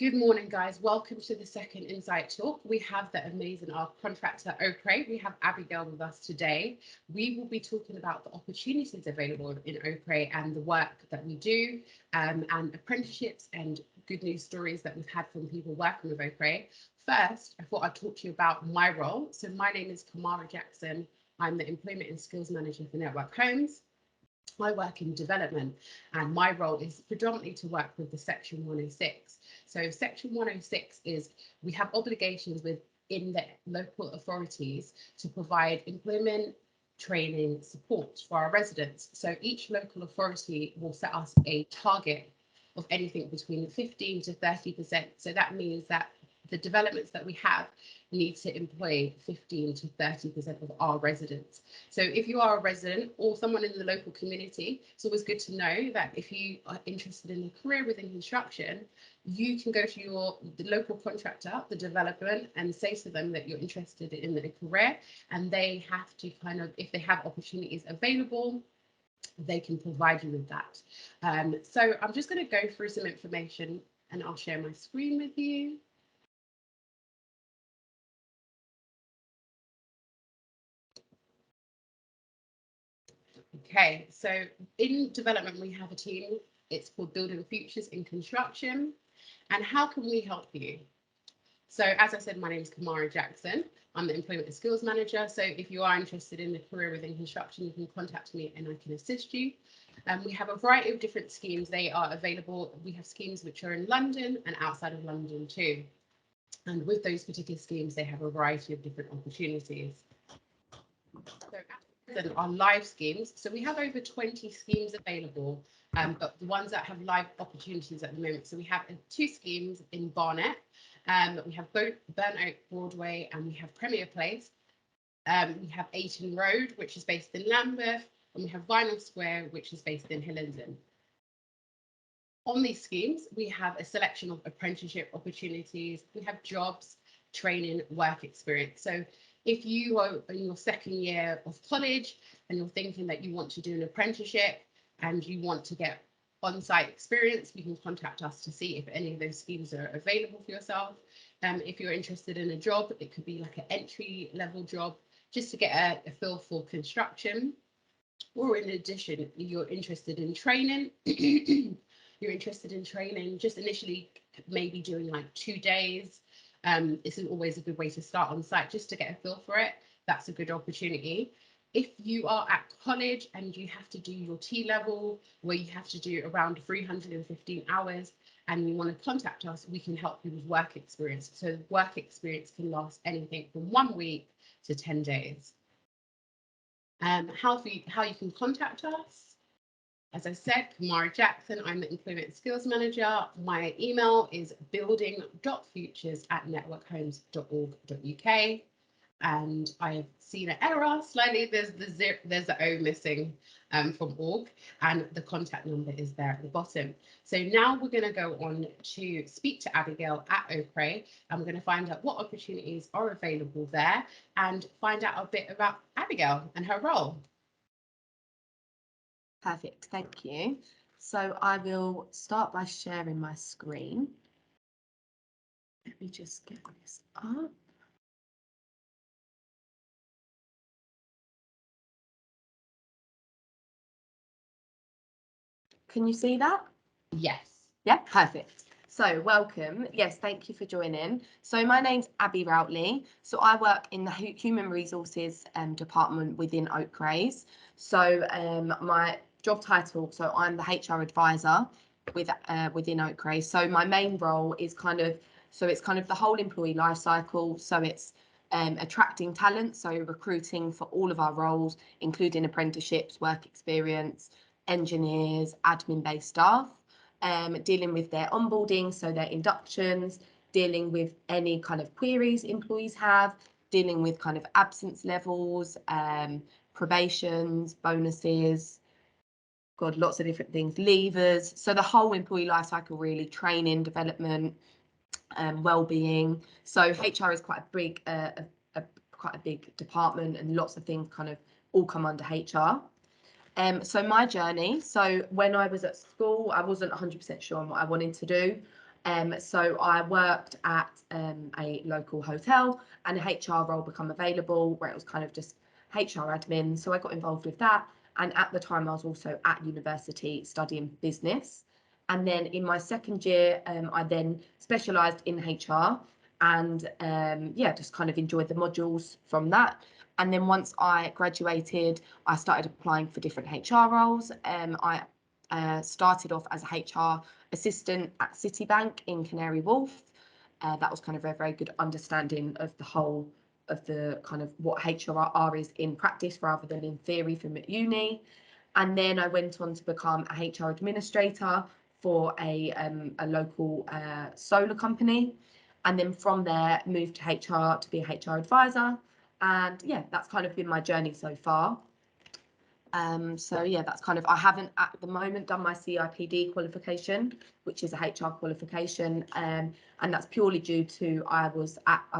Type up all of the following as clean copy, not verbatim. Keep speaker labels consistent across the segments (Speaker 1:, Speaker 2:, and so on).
Speaker 1: Good morning, guys. Welcome to the second Insight Talk. We have the amazing contractor Oakray. We have Abigail with us today. We will be talking about the opportunities available in Oakray and the work that we do, and apprenticeships and good news stories that we've had from people working with Oakray. First, I thought I'd talk to you about my role. So my name is Kamara Jackson. I'm the Employment and Skills Manager for Network Homes. I work in development, and my role is predominantly to work with the Section 106. So Section 106 is we have obligations within the local authorities to provide employment, training, support for our residents. So each local authority will set us a target of anything between 15 to 30%. So that means that the developments that we have need to employ 15 to 30% of our residents. So if you are a resident or someone in the local community, it's always good to know that if you are interested in a career within construction, you can go to the local contractor, the developer, and say to them that you're interested in a career, and they have to if they have opportunities available, they can provide you with that. So I'm just going to go through some information and I'll share my screen with you. Okay, so in development, we have a team. It's called Building Futures in Construction. And how can we help you? So as I said, my name is Kamara Jackson. I'm the Employment and Skills Manager. So if you are interested in a career within construction, you can contact me and I can assist you. We have a variety of different schemes. They are available. We have schemes which are in London and outside of London too. And with those particular schemes, they have a variety of different opportunities. So our live schemes. So we have over 20 schemes available, but the ones that have live opportunities at the moment. So we have 2 schemes in Barnet. We have Burnoak Broadway and we have Premier Place. We have Ayton Road, which is based in Lambeth, and we have Vinyl Square, which is based in Hillingdon. On these schemes, we have a selection of apprenticeship opportunities. We have jobs, training, work experience. So if you are in your second year of college and you're thinking that you want to do an apprenticeship and you want to get on-site experience, you can contact us to see if any of those schemes are available for yourself. If you're interested in a job, it could be like an entry-level job just to get a feel for construction. Or in addition, you're interested in training. You're interested in training just initially, maybe doing like 2 days. This is always a good way to start on site just to get a feel for it. That's a good opportunity. If you are at college and you have to do your T-level, where you have to do around 315 hours, and you want to contact us, we can help you with work experience. So work experience can last anything from 1 week to 10 days. How you can contact us? As I said, Kamara Jackson, I'm the Employment and Skills Manager. My email is building.futures@networkhomes.org.uk. And I have seen an error slightly. There's the O missing from org, and the contact number is there at the bottom. So now we're going to go on to speak to Abigail at Oakray, and we're going to find out what opportunities are available there and find out a bit about Abigail and her role.
Speaker 2: Perfect, thank you. So I will start by sharing my screen. Let me just get this up. Can you see that?
Speaker 1: Yes.
Speaker 2: Yeah, perfect. So welcome. Yes, thank you for joining. So my name's Abby Routley. So I work in the Human Resources department within Oakrays. So my job title, so I'm the HR advisor within Oakray. So my main role is it's kind of the whole employee life cycle. So it's attracting talent, so recruiting for all of our roles, including apprenticeships, work experience, engineers, admin-based staff, dealing with their onboarding, so their inductions, dealing with any kind of queries employees have, dealing with kind of absence levels, probations, bonuses, lots of different things, leavers. So the whole employee life cycle, really, training, development, well-being. So HR is quite a big department, and lots of things kind of all come under HR. So my journey, so when I was at school, I wasn't 100% sure on what I wanted to do. So I worked at a local hotel, and a HR role became available where it was kind of just HR admin. So I got involved with that. And at the time, I was also at university studying business. And then in my second year, I then specialised in HR, and yeah, just kind of enjoyed the modules from that. And then once I graduated, I started applying for different HR roles. I started off as a HR assistant at Citibank in Canary Wharf. That was kind of a very good understanding of the whole of the kind of what HR is in practice rather than in theory from at uni. And then I went on to become a HR administrator for a local solar company. And then from there, moved to HR to be a HR advisor. And yeah, that's kind of been my journey so far. So yeah, that's kind of, I haven't at the moment done my CIPD qualification, which is a HR qualification. And that's purely due to I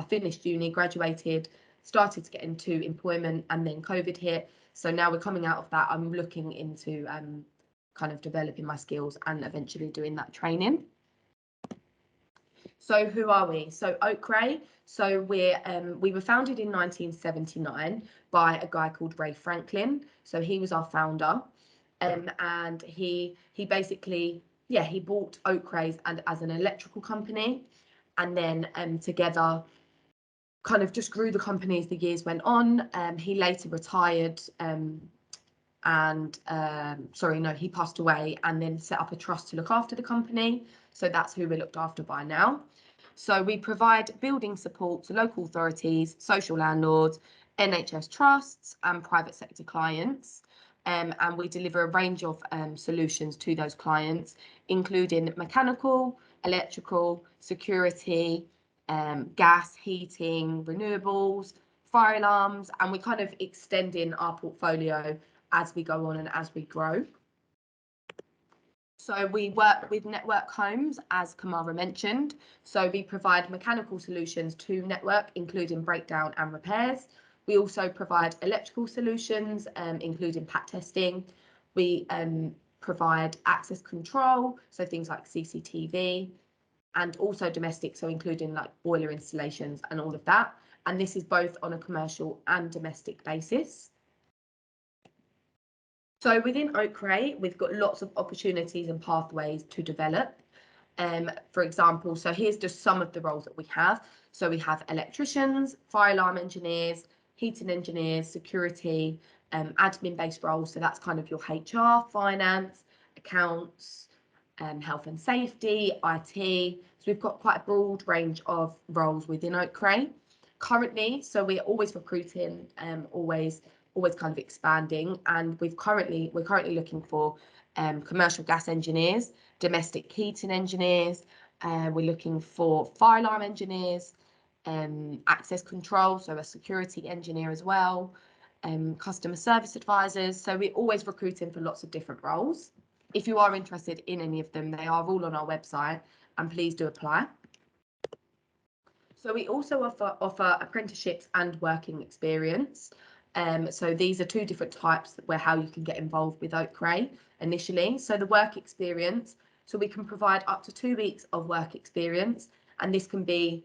Speaker 2: finished uni, graduated, started to get into employment, and then COVID hit. So now we're coming out of that. I'm looking into kind of developing my skills and eventually doing that training. So who are we? So Oakray. So we were founded in 1979 by a guy called Ray Franklin. So he was our founder, and he basically he bought Oakrays and as an electrical company, and then together kind of just grew the company as the years went on. He later retired. He passed away and then set up a trust to look after the company. So that's who we're looked after by now. So we provide building support to local authorities, social landlords, NHS trusts and private sector clients. And we deliver a range of solutions to those clients, including mechanical, electrical, security, gas, heating, renewables, fire alarms, and we kind of extending our portfolio as we go on and as we grow. So we work with network homes, as Kamara mentioned. So we provide mechanical solutions to network, including breakdown and repairs. We also provide electrical solutions, including pat testing. We provide access control, so things like CCTV, and also domestic, so including like boiler installations and all of that. And this is both on a commercial and domestic basis. So within Oakray, we've got lots of opportunities and pathways to develop. For example, so here's just some of the roles that we have. So we have electricians, fire alarm engineers, heating engineers, security, admin-based roles. So that's kind of your HR, finance, accounts, health and safety, IT. So we've got quite a broad range of roles within Oakray. Currently, so we're always recruiting, always kind of expanding, and we're currently looking for commercial gas engineers, domestic heating engineers, we're looking for fire alarm engineers, access control, so a security engineer as well, customer service advisors. So we're always recruiting for lots of different roles. If you are interested in any of them, they are all on our website, and please do apply. So we also offer apprenticeships and working experience. So these are two different types where how you can get involved with Oakray initially. So the work experience, so we can provide up to 2 weeks of work experience, and this can be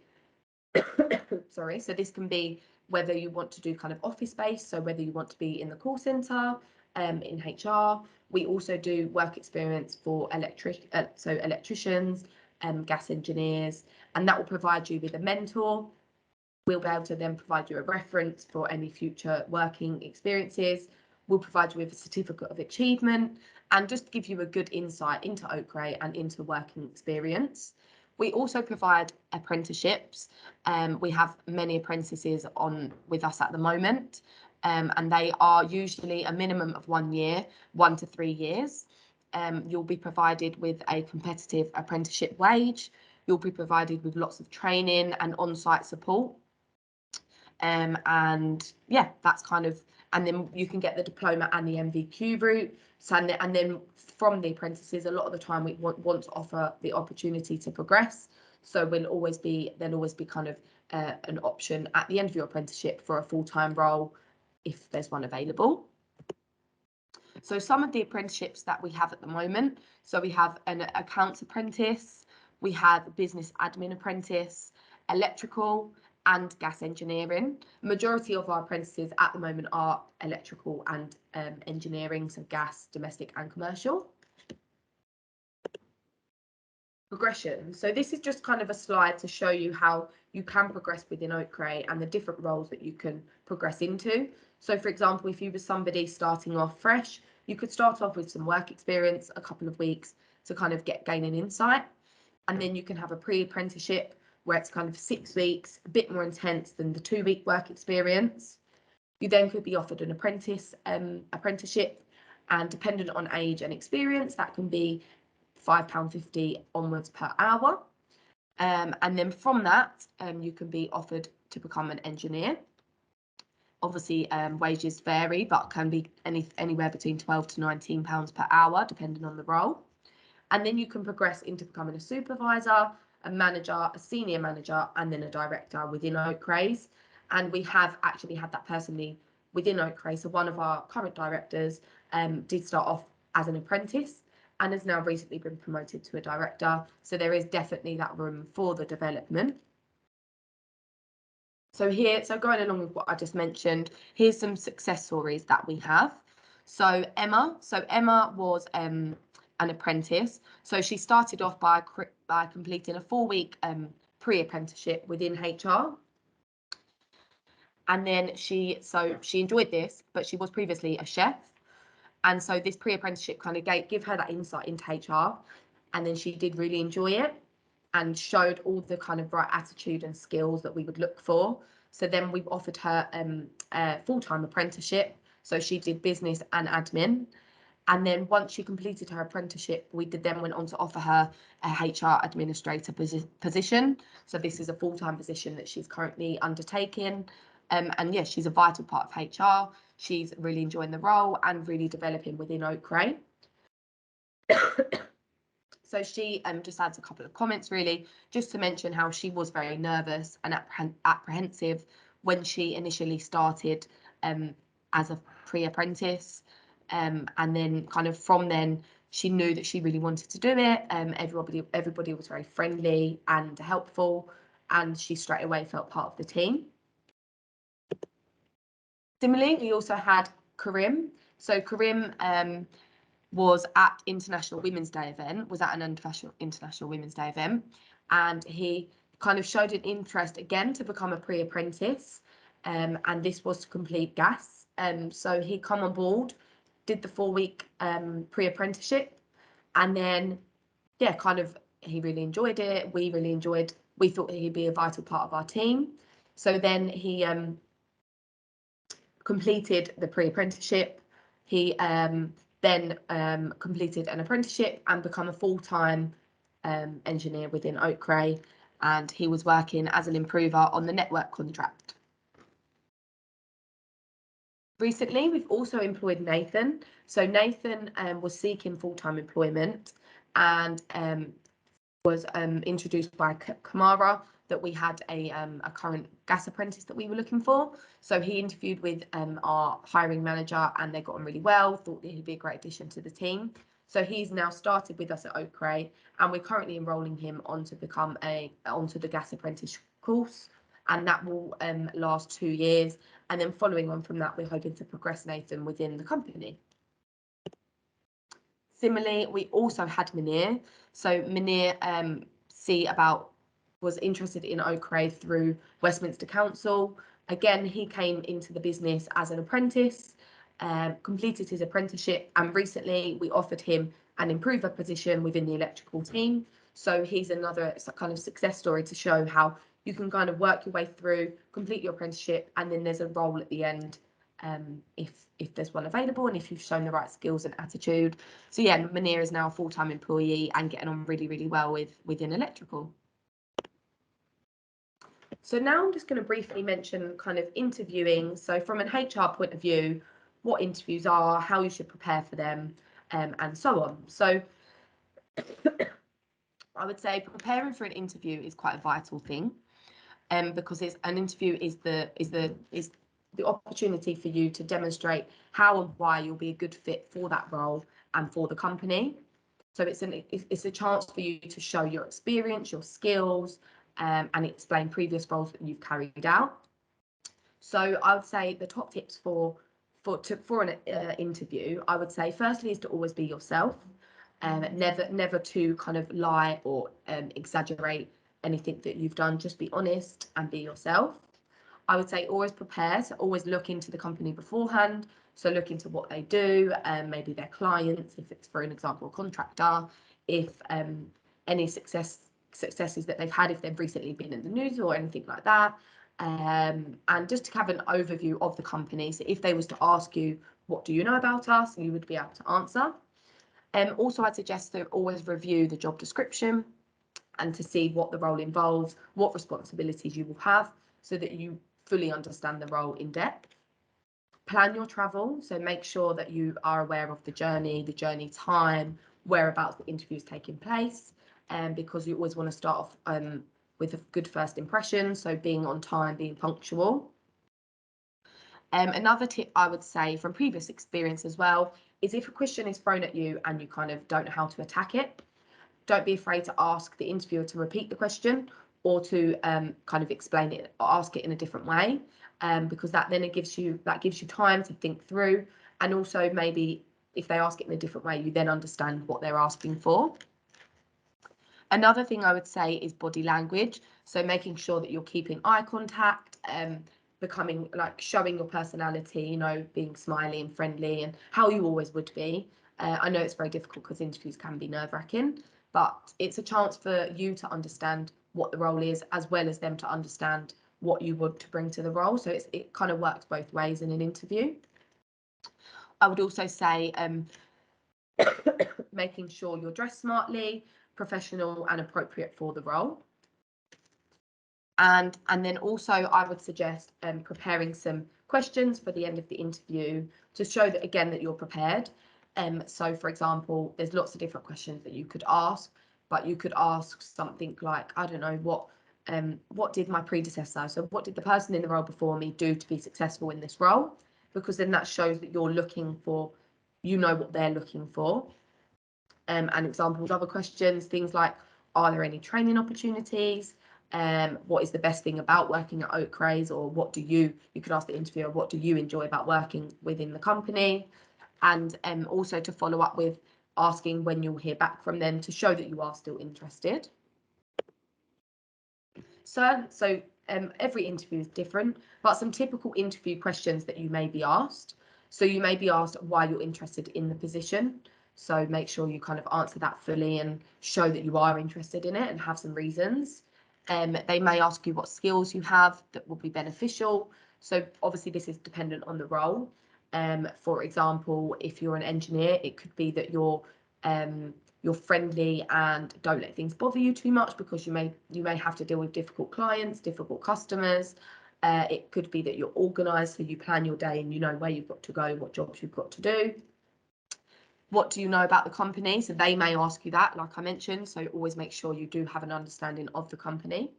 Speaker 2: so this can be whether you want to do kind of office based, so whether you want to be in the call center, in HR. We also do work experience for electricians, gas engineers, and that will provide you with a mentor. We'll be able to then provide you a reference for any future working experiences. We'll provide you with a certificate of achievement, and just give you a good insight into Oakray and into working experience. We also provide apprenticeships. We have many apprentices on with us at the moment, and they are usually a minimum of 1 year, 1 to 3 years. You'll be provided with a competitive apprenticeship wage. You'll be provided with lots of training and on-site support. And yeah, that's kind of, and then you can get the diploma and the MVQ route. So, and then from the apprentices, a lot of the time we want to offer the opportunity to progress. So there'll always be kind of an option at the end of your apprenticeship for a full-time role if there's one available. So some of the apprenticeships that we have at the moment, so we have an accounts apprentice, we have business admin apprentice, electrical and gas engineering. Majority of our apprentices at the moment are electrical and engineering, so gas, domestic and commercial. Progression. So this is just kind of a slide to show you how you can progress within Oakray and the different roles that you can progress into. So for example, if you were somebody starting off fresh, you could start off with some work experience, a couple of weeks to kind of gain an insight. And then you can have a pre-apprenticeship where it's kind of 6 weeks, a bit more intense than the 2-week work experience. You then could be offered an apprenticeship, and dependent on age and experience, that can be £5.50 onwards per hour. And then from that, you can be offered to become an engineer. Obviously, wages vary, but can be anywhere between £12 to £19 per hour, depending on the role. And then you can progress into becoming a supervisor, a manager, a senior manager, and then a director within Oakrays. And we have actually had that personally within Oakray. So one of our current directors did start off as an apprentice and has now recently been promoted to a director. So there is definitely that room for the development. So going along with what I just mentioned, here's some success stories that we have. So Emma was an apprentice. So she started off by completing a 4-week pre-apprenticeship within HR. And then she enjoyed this, but she was previously a chef. And so this pre-apprenticeship kind of give her that insight into HR. And then she did really enjoy it and showed all the kind of right attitude and skills that we would look for. So then we've offered her a full-time apprenticeship. So she did business and admin. And then once she completed her apprenticeship, we then went on to offer her a HR administrator position. So this is a full-time position that she's currently undertaking. And yes, she's a vital part of HR. She's really enjoying the role and really developing within Oakray. So she just adds a couple of comments, really, just to mention how she was very nervous and apprehensive when she initially started as a pre-apprentice. And then kind of from then, she knew that she really wanted to do it. Everybody was very friendly and helpful, and she straight away felt part of the team. Similarly, we also had Karim. So Karim was at International Women's Day event, was at an International Women's Day event, and he kind of showed an interest again to become a pre-apprentice, and this was to complete gas. So he come on board, did the 4-week pre-apprenticeship, and then he really enjoyed it. We thought he'd be a vital part of our team. So then he completed the pre-apprenticeship. He then completed an apprenticeship and become a full-time engineer within Oakray, and he was working as an improver on the network contract. Recently, we've also employed Nathan. So Nathan was seeking full-time employment and was introduced by Kamara that we had a current gas apprentice that we were looking for. So he interviewed with our hiring manager and they got on really well, thought that he'd be a great addition to the team. So he's now started with us at Oakray, and we're currently enrolling him onto the gas apprentice course, and that will last 2 years. And then following on from that, we're hoping to progress Nathan within the company. Similarly, we also had Munir. So Munir was interested in Oakray through Westminster Council. Again, he came into the business as an apprentice, completed his apprenticeship, and recently we offered him an improver position within the electrical team. So he's another kind of success story to show how you can kind of work your way through, complete your apprenticeship, and then there's a role at the end if there's one available and if you've shown the right skills and attitude. So yeah, Munir is now a full-time employee and getting on really, really well within electrical. So now I'm just going to briefly mention kind of interviewing. So from an HR point of view, what interviews are, how you should prepare for them, and so on. So I would say preparing for an interview is quite a vital thing, because an interview is the opportunity for you to demonstrate how and why you'll be a good fit for that role and for the company. So it's a chance for you to show your experience, your skills, and explain previous roles that you've carried out. So I would say the top tips for an interview, I would say firstly is to always be yourself. Never to kind of lie or exaggerate anything that you've done. Just be honest and be yourself. I would say always prepare, so always look into the company beforehand. So look into what they do, maybe their clients, if it's, for an example, a contractor, if any successes that they've had, if they've recently been in the news or anything like that. And just to have an overview of the company. So if they was to ask you, what do you know about us, you would be able to answer. Also, I'd suggest to always review the job description and to see what the role involves, what responsibilities you will have, so that you fully understand the role in depth. Plan your travel, so make sure that you are aware of the journey time, whereabouts the interview is taking place, because you always want to start off with a good first impression, so being on time, being punctual. Another tip I would say from previous experience as well is if a question is thrown at you and you kind of don't know how to attack it, don't be afraid to ask the interviewer to repeat the question or to kind of explain it or ask it in a different way, because that gives you time to think through, and also maybe if they ask it in a different way, you then understand what they're asking for. Another thing I would say is body language, so making sure that you're keeping eye contact, becoming like showing your personality, you know, being smiley and friendly and how you always would be. I know it's very difficult because interviews can be nerve-wracking, but it's a chance for you to understand what the role is, as well as them to understand what you want to bring to the role. So it kind of works both ways in an interview. I would also say making sure you're dressed smartly, professional and appropriate for the role. And then also I would suggest preparing some questions for the end of the interview to show that, again, that you're prepared. So for example, there's lots of different questions that you could ask, but you could ask something like, I don't know, what did my predecessor, so what did the person in the role before me do to be successful in this role? Because then that shows that you're looking for, you know what they're looking for. And examples, other questions, things like, are there any training opportunities? What is the best thing about working at Oakray? Or what do you could ask the interviewer, what do you enjoy about working within the company? And also to follow up with asking when you'll hear back from them, to show that you are still interested. So every interview is different, but some typical interview questions that you may be asked. So you may be asked why you're interested in the position. So make sure you kind of answer that fully and show that you are interested in it and have some reasons. They may ask you what skills you have that will be beneficial. So obviously this is dependent on the role. For example, if you're an engineer, it could be that you're friendly and don't let things bother you too much, because you may have to deal with difficult clients, difficult customers. It could be that you're organised, so you plan your day and you know where you've got to go, what jobs you've got to do. What do you know about the company? So they may ask you that, like I mentioned, so always make sure you do have an understanding of the company.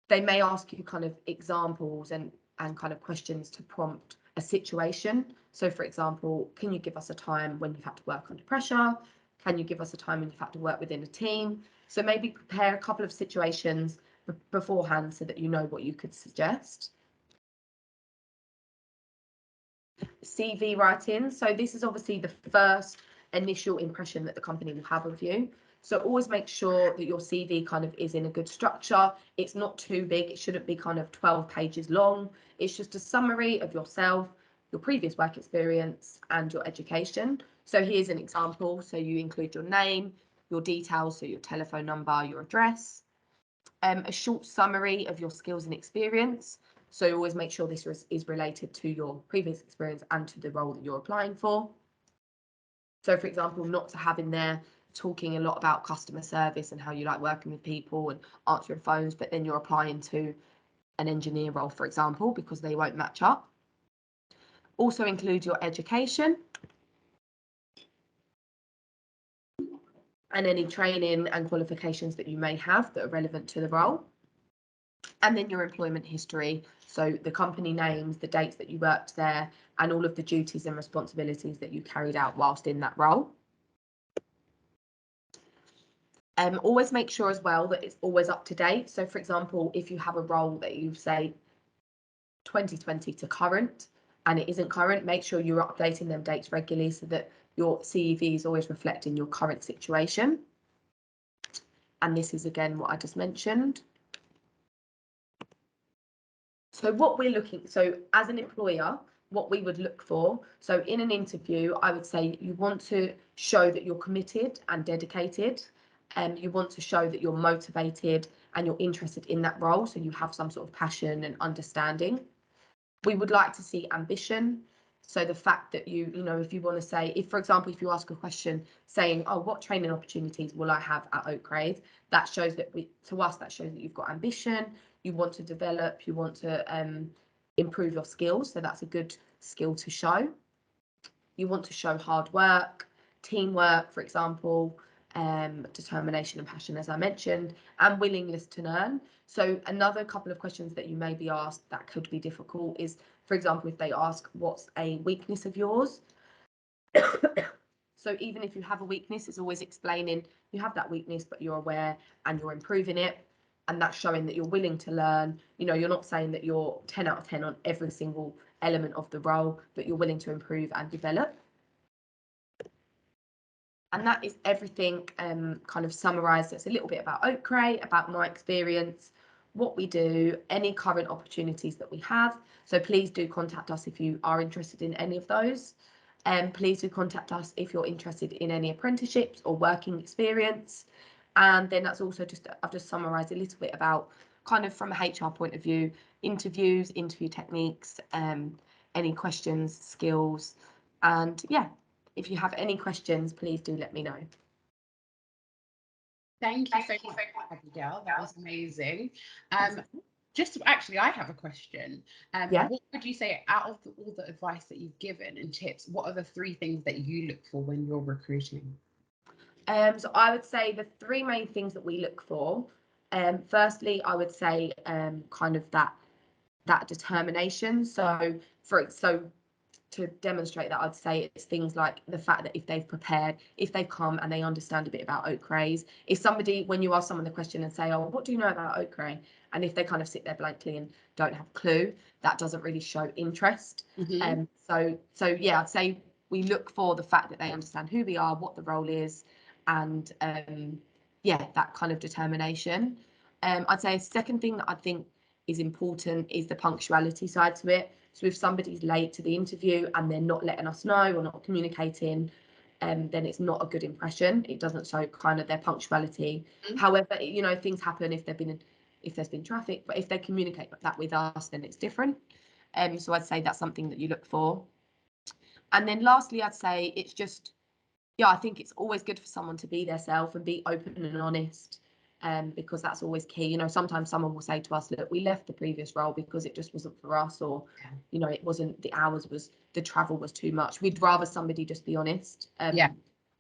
Speaker 2: They may ask you kind of examples and kind of questions to prompt a situation. So for example, can you give us a time when you've had to work under pressure? Can you give us a time when you've had to work within a team? So maybe prepare a couple of situations beforehand so that you know what you could suggest. CV writing. So this is obviously the first initial impression that the company will have of you. So always make sure that your CV kind of is in a good structure. It's not too big. It shouldn't be kind of 12 pages long. It's just a summary of yourself, your previous work experience and your education. So here's an example. So you include your name, your details, so your telephone number, your address, a short summary of your skills and experience. So always make sure this is related to your previous experience and to the role that you're applying for. So for example, not to have in there talking a lot about customer service and how you like working with people and answering phones, but then you're applying to an engineer role, for example, because they won't match up. Also include your education and any training and qualifications that you may have that are relevant to the role. And then your employment history, so the company names, the dates that you worked there, and all of the duties and responsibilities that you carried out whilst in that role. Always make sure as well that it's always up to date. So for example, if you have a role that you say 2020 to current and it isn't current, make sure you're updating them dates regularly so that your CEV is always reflecting your current situation. And this is again what I just mentioned. So what we're looking, so as an employer, what we would look for, so in an interview, I would say you want to show that you're committed and dedicated, and you want to show that you're motivated and you're interested in that role, so you have some sort of passion and understanding. We would like to see ambition. So the fact that you know, if you want to say, if for example, if you ask a question saying, oh, what training opportunities will I have at Oakray? That shows that to us, that shows that you've got ambition, you want to develop, you want to improve your skills. So that's a good skill to show. You want to show hard work, teamwork, for example, determination and passion, as I mentioned, and willingness to learn. So another couple of questions that you may be asked that could be difficult is, for example, if they ask, what's a weakness of yours? So even if you have a weakness, it's always explaining you have that weakness, but you're aware and you're improving it. And that's showing that you're willing to learn. You know, you're not saying that you're 10 out of 10 on every single element of the role, but you're willing to improve and develop. And that is everything kind of summarised. So it's a little bit about Oakray, about my experience, what we do, any current opportunities that we have. So please do contact us if you are interested in any of those. Please do contact us if you're interested in any apprenticeships or working experience. And then that's also just, I've just summarised a little bit about kind of from a HR point of view, interviews, interview techniques, any questions, skills, and yeah. If you have any questions, please do let me know.
Speaker 1: Thank you so much, Abigail. That was amazing. Just actually, I have a question.
Speaker 2: Yeah.
Speaker 1: What would you say out of all the advice that you've given and tips, what are the 3 things that you look for when you're recruiting?
Speaker 2: So I would say the 3 main things that we look for. Firstly, I would say kind of that determination. So to demonstrate that, I'd say it's things like the fact that if they've prepared, if they've come and they understand a bit about Oakrays. If somebody, when you ask someone the question and say, oh, what do you know about Oakray? And if they kind of sit there blankly and don't have a clue, that doesn't really show interest.
Speaker 1: Mm-hmm.
Speaker 2: So yeah, I'd say we look for the fact that they understand who we are, what the role is, and yeah, that kind of determination. I'd say a second thing that I think is important is the punctuality side to it. So if somebody's late to the interview and they're not letting us know or not communicating, then it's not a good impression. It doesn't show kind of their punctuality. Mm-hmm. However, you know, things happen if there's been traffic, but if they communicate that with us, then it's different. So I'd say that's something that you look for. And then lastly, I'd say it's just, yeah, I think it's always good for someone to be their self and be open and honest. Because that's always key. You know, sometimes someone will say to us, look, we left the previous role because it just wasn't for us, or, you know, it wasn't, the travel was too much. We'd rather somebody just be honest. Yeah.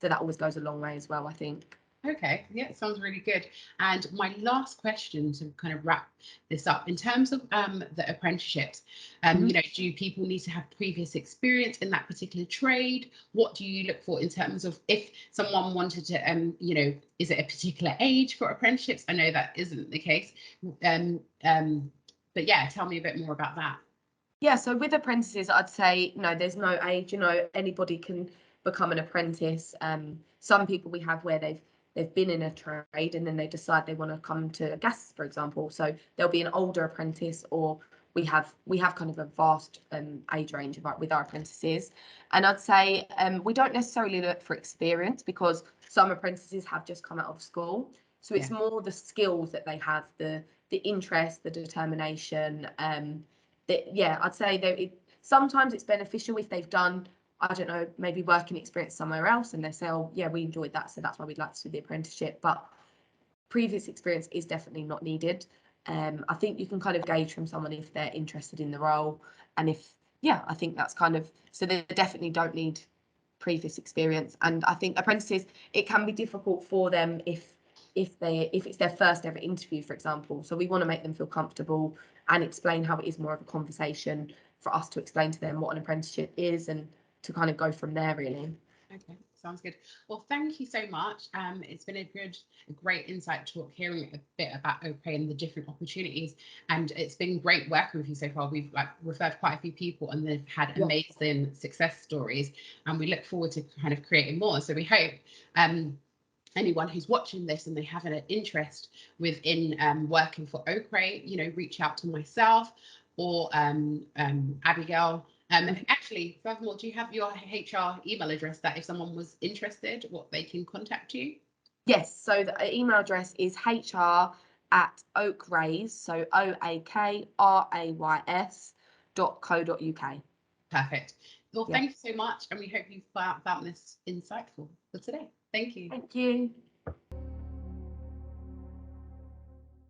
Speaker 2: So that always goes a long way as well, I think.
Speaker 1: Okay, yeah, sounds really good. And my last question to kind of wrap this up, in terms of the apprenticeships,
Speaker 2: Mm-hmm.
Speaker 1: you know, do people need to have previous experience in that particular trade? What do you look for in terms of if someone wanted to, you know, is it a particular age for apprenticeships? I know that isn't the case. But yeah, tell me a bit more about that.
Speaker 2: Yeah, so with apprentices, I'd say, no, there's no age, you know, anybody can become an apprentice. Some people we have where they've been in a trade and then they decide they want to come to gas, for example. So there'll be an older apprentice, or we have kind of a vast age range with our apprentices. And I'd say we don't necessarily look for experience because some apprentices have just come out of school. So it's more the skills that they have, the interest, the determination. Yeah, I'd say sometimes it's beneficial if they've done, I don't know, maybe working experience somewhere else and they say, oh, yeah, we enjoyed that, so that's why we'd like to do the apprenticeship. But previous experience is definitely not needed. I think you can kind of gauge from someone if they're interested in the role. And if, yeah, I think that's kind of, so they definitely don't need previous experience. And I think apprentices, it can be difficult for them if it's their first ever interview, for example. So we want to make them feel comfortable and explain how it is more of a conversation for us to explain to them what an apprenticeship is and to kind of go from there, really.
Speaker 1: Okay, Sounds good. Well, thank you so much. It's been a great insight talk, hearing a bit about Oakray and the different opportunities. And it's been great working with you so far. We've referred quite a few people, and they've had amazing success stories. And we look forward to kind of creating more. So we hope anyone who's watching this and they have an interest within working for Oakray, reach out to myself or Abigail. Actually, furthermore, do you have your HR email address that if someone was interested, what they can contact you?
Speaker 2: Yes, so the email address is hr@oakrays, so OAKRAYS.co.uk.
Speaker 1: Perfect. Well, thank you so much, and we hope you found this insightful for today. Thank you.
Speaker 2: Thank you.